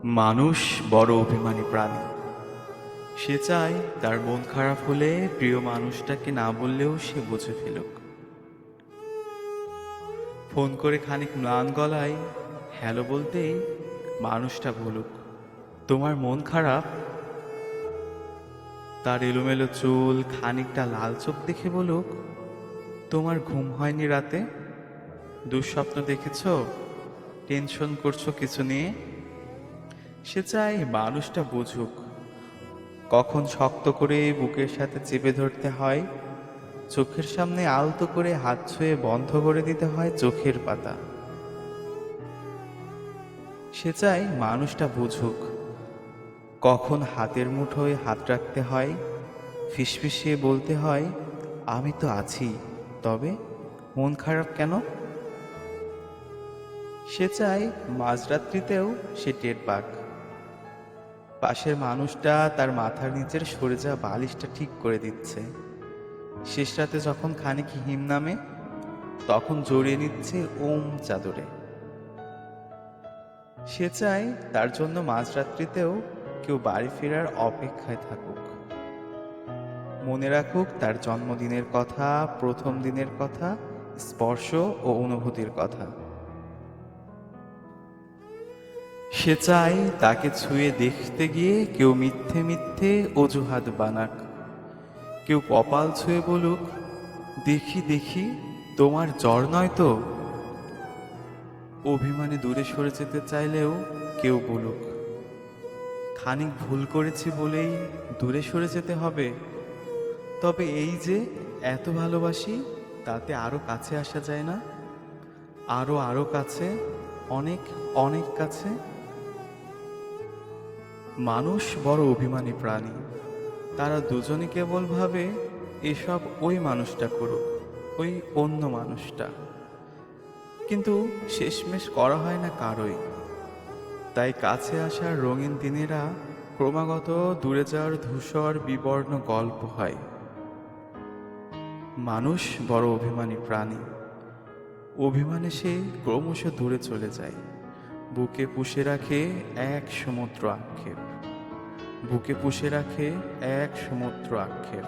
মানুষ বড় অভিমানী প্রাণী। সে চায় তার মন খারাপ হলে প্রিয় মানুষটাকে না বললেও সে বুঝে ফেলুক। ফোন করে খানিক ম্লান গলায় হ্যালো বলতেই মানুষটা বলুক তোমার মন খারাপ। তার এলোমেলো চুল খানিকটা লাল চোখ দেখে বলুক তোমার ঘুম হয়নি রাতে, দুঃস্বপ্ন দেখেছো, টেনশন করছো কিছু নিয়ে। সে চায় মানুষটা বুঝুক কখন শক্ত করে বুকের সাথে চেপে ধরতে হয়, চোখের সামনে আলতো করে হাত ছুঁয়ে বন্ধ করে দিতে হয় চোখের পাতা। সে চায় মানুষটা বুঝুক কখন হাতের মুঠোয় হাত রাখতে হয়, ফিসফিসিয়ে বলতে হয় আমি তো আছি, তবে মন খারাপ কেন। সে চায় মাঝরাত্রিতেও সে টের পাক পাশের মানুষটা তার মাথার নিচের সরে যাওয়া বালিশটা ঠিক করে দিচ্ছে। শেষ রাতে যখন খানিক হিম নামে তখন জড়িয়ে নিচ্ছে ওম চাদরে। সে চায় তার জন্য মাঝরাত্রিতেও কেউ বাড়ি ফেরার অপেক্ষায় থাকুক, মনে রাখুক তার জন্মদিনের কথা, প্রথম দিনের কথা, স্পর্শ ও অনুভূতির কথা। সে চায় তাকে ছুঁয়ে দেখতে গিয়ে কেউ মিথ্যে মিথ্যে অজুহাত বানাক, কেউ কপাল ছুঁয়ে বলুক দেখি দেখি তোমার জ্বর নয় তো। অভিমানে দূরে সরে যেতে চাইলেও কেউ বলুক খানিক ভুল করেছি বলেই দূরে সরে যেতে হবে, তবে এই যে এত ভালোবাসি তাতে আরো কাছে আসা যায় না, আরো আরো কাছে, অনেক অনেক কাছে। মানুষ বড় অভিমানী প্রাণী। তারা দুজনে কেবল ভাবে এসব ওই মানুষটা করুক, ওই অন্য মানুষটা, কিন্তু শেষমেশ করা হয় না কারোই। তাই কাছে আসার রঙিন দিনেরা ক্রমাগত দূরে যাওয়ার ধূসর বিবর্ণ গল্প হয়। মানুষ বড় অভিমানী প্রাণী। অভিমানে সে ক্রমশ দূরে চলে যায়, বুকে পুষে রাখে এক সমুদ্র আক্ষেপ, বুকে পুষে রাখে এক সমুদ্র আক্ষেপ।